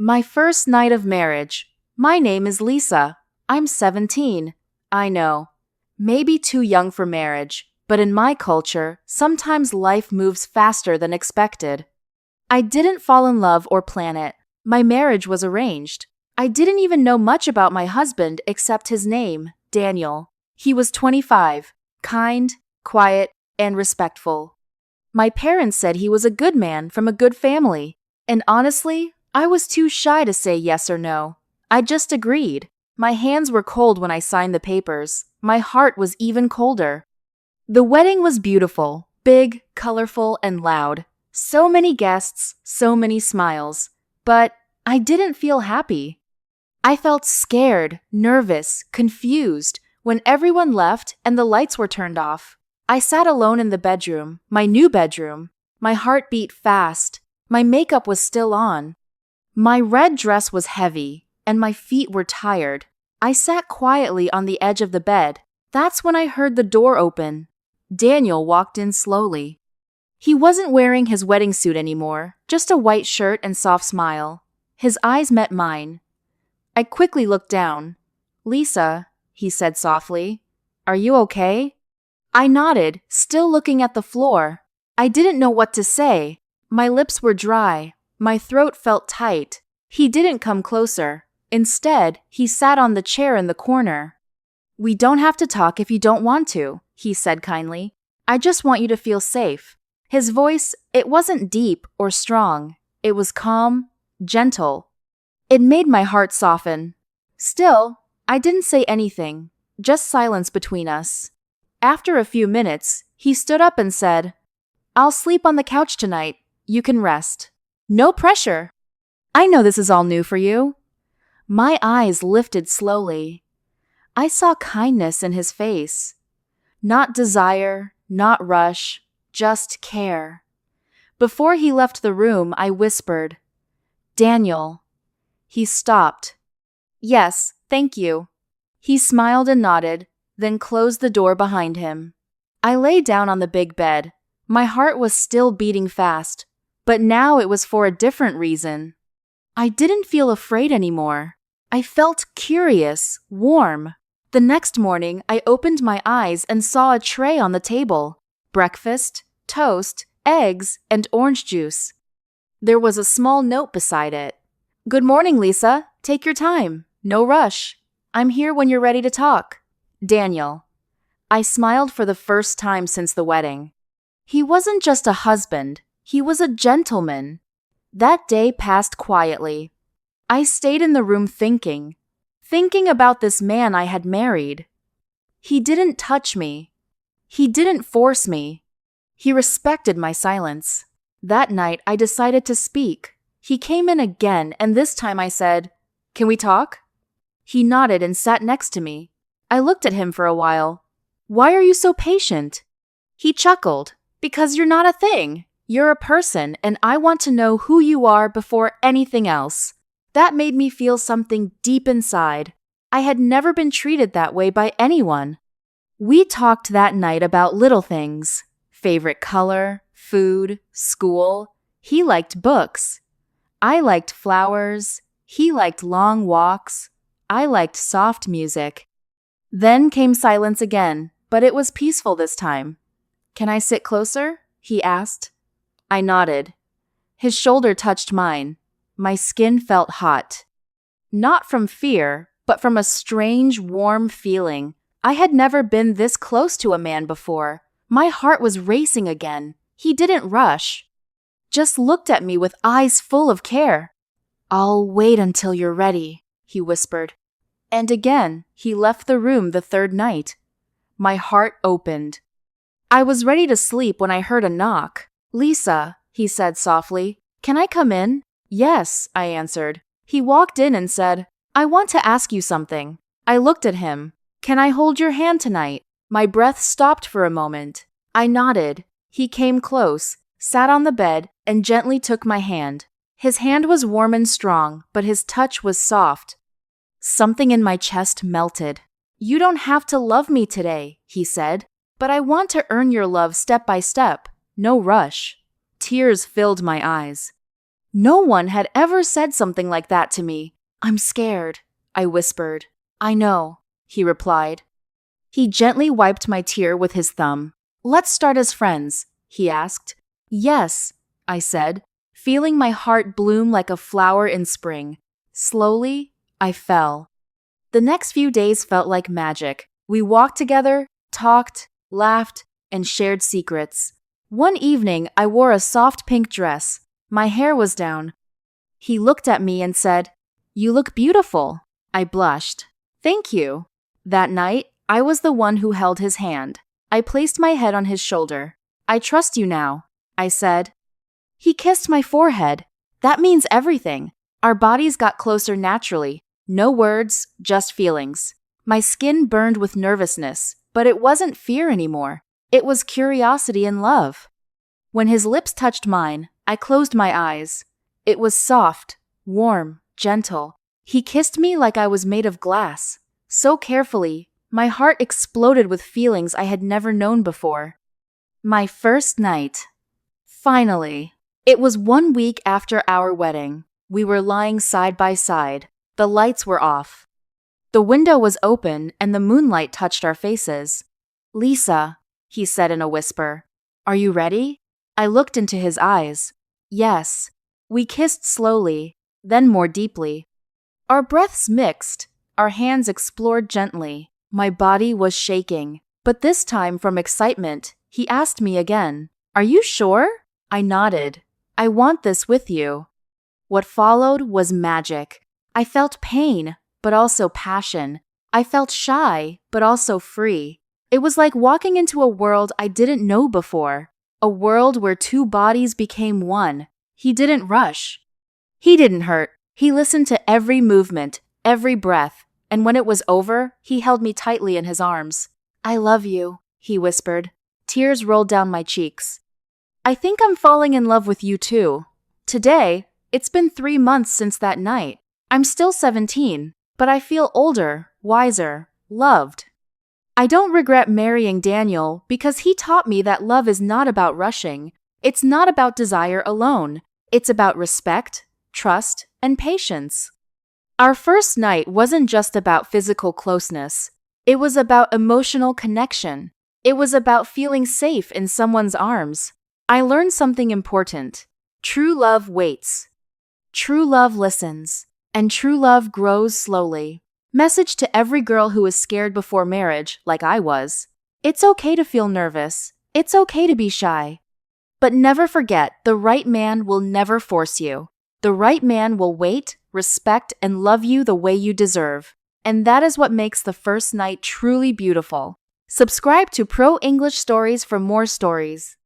My first night of marriage. My name is Lisa. I'm 17. I know. Maybe too young for marriage, but in my culture, sometimes life moves faster than expected. I didn't fall in love or plan it. My marriage was arranged. I didn't even know much about my husband except his name, Daniel. He was 25, kind, quiet, and respectful. My parents said he was a good man from a good family, and honestly, I was too shy to say yes or no. I just agreed. My hands were cold when I signed the papers. My heart was even colder. The wedding was beautiful, big, colorful, and loud. So many guests, so many smiles. But I didn't feel happy. I felt scared, nervous, confused when everyone left and the lights were turned off. I sat alone in the bedroom, my new bedroom. My heart beat fast. My makeup was still on. My red dress was heavy, and my feet were tired. I sat quietly on the edge of the bed. That's when I heard the door open. Daniel walked in slowly. He wasn't wearing his wedding suit anymore, just a white shirt and soft smile. His eyes met mine. I quickly looked down. "Lisa," he said softly, "are you okay?" I nodded, still looking at the floor. I didn't know what to say. My lips were dry. My throat felt tight. He didn't come closer. Instead, he sat on the chair in the corner. "We don't have to talk if you don't want to," he said kindly. "I just want you to feel safe." His voice, it wasn't deep or strong. It was calm, gentle. It made my heart soften. Still, I didn't say anything, just silence between us. After a few minutes, he stood up and said, "I'll sleep on the couch tonight. You can rest. No pressure. I know this is all new for you." My eyes lifted slowly. I saw kindness in his face. Not desire, not rush, just care. Before he left the room, I whispered, "Daniel." He stopped. "Yes, thank you." He smiled and nodded, then closed the door behind him. I lay down on the big bed. My heart was still beating fast, but now it was for a different reason. I didn't feel afraid anymore. I felt curious, warm. The next morning, I opened my eyes and saw a tray on the table. Breakfast, toast, eggs, and orange juice. There was a small note beside it. "Good morning, Lisa. Take your time. No rush. I'm here when you're ready to talk. Daniel." I smiled for the first time since the wedding. He wasn't just a husband. He was a gentleman. That day passed quietly. I stayed in the room thinking about this man I had married. He didn't touch me. He didn't force me. He respected my silence. That night, I decided to speak. He came in again, and this time I said, "Can we talk?" He nodded and sat next to me. I looked at him for a while. "Why are you so patient?" He chuckled. "Because you're not a thing. You're a person, and I want to know who you are before anything else." That made me feel something deep inside. I had never been treated that way by anyone. We talked that night about little things. Favorite color, food, school. He liked books. I liked flowers. He liked long walks. I liked soft music. Then came silence again, but it was peaceful this time. "Can I sit closer?" he asked. I nodded. His shoulder touched mine. My skin felt hot. Not from fear, but from a strange, warm feeling. I had never been this close to a man before. My heart was racing again. He didn't rush. Just looked at me with eyes full of care. "I'll wait until you're ready," he whispered. And again, he left the room the third night. My heart opened. I was ready to sleep when I heard a knock. "Lisa," he said softly, "can I come in?" "Yes," I answered. He walked in and said, "I want to ask you something." I looked at him. "Can I hold your hand tonight?" My breath stopped for a moment. I nodded. He came close, sat on the bed, and gently took my hand. His hand was warm and strong, but his touch was soft. Something in my chest melted. "You don't have to love me today," he said, "but I want to earn your love step by step. No rush." Tears filled my eyes. No one had ever said something like that to me. I'm scared, I whispered. I know, he replied. He gently wiped my tear with his thumb. Let's start as friends, he asked. Yes, I said, feeling my heart bloom like a flower in spring. Slowly, I fell. The next few days felt like magic. We walked together, talked, laughed, and shared secrets. One evening, I wore a soft pink dress. My hair was down. He looked at me and said, "You look beautiful." I blushed. Thank you. That night, I was the one who held his hand. I placed my head on his shoulder. I trust you now, I said. He kissed my forehead. That means everything. Our bodies got closer naturally. No words, just feelings. My skin burned with nervousness, but it wasn't fear anymore. It was curiosity and love. When his lips touched mine, I closed my eyes. It was soft, warm, gentle. He kissed me like I was made of glass. So carefully, my heart exploded with feelings I had never known before. My first night. Finally. It was 1 week after our wedding. We were lying side by side. The lights were off. The window was open and the moonlight touched our faces. Lisa, he said in a whisper, are you ready? I looked into his eyes. Yes. We kissed slowly, then more deeply. Our breaths mixed. Our hands explored gently. My body was shaking, but this time from excitement, he asked me again, are you sure? I nodded. I want this with you. What followed was magic. I felt pain, but also passion. I felt shy, but also free. It was like walking into a world I didn't know before. A world where two bodies became one. He didn't rush. He didn't hurt. He listened to every movement, every breath, and when it was over, he held me tightly in his arms. I love you, he whispered. Tears rolled down my cheeks. I think I'm falling in love with you too. Today, it's been 3 months since that night. I'm still 17, but I feel older, wiser, loved. I don't regret marrying Daniel because he taught me that love is not about rushing. It's not about desire alone. It's about respect, trust, and patience. Our first night wasn't just about physical closeness. It was about emotional connection. It was about feeling safe in someone's arms. I learned something important. True love waits. True love listens. And true love grows slowly. Message to every girl who is scared before marriage, like I was. It's okay to feel nervous. It's okay to be shy. But never forget, the right man will never force you. The right man will wait, respect, and love you the way you deserve. And that is what makes the first night truly beautiful. Subscribe to Pro English Stories for more stories.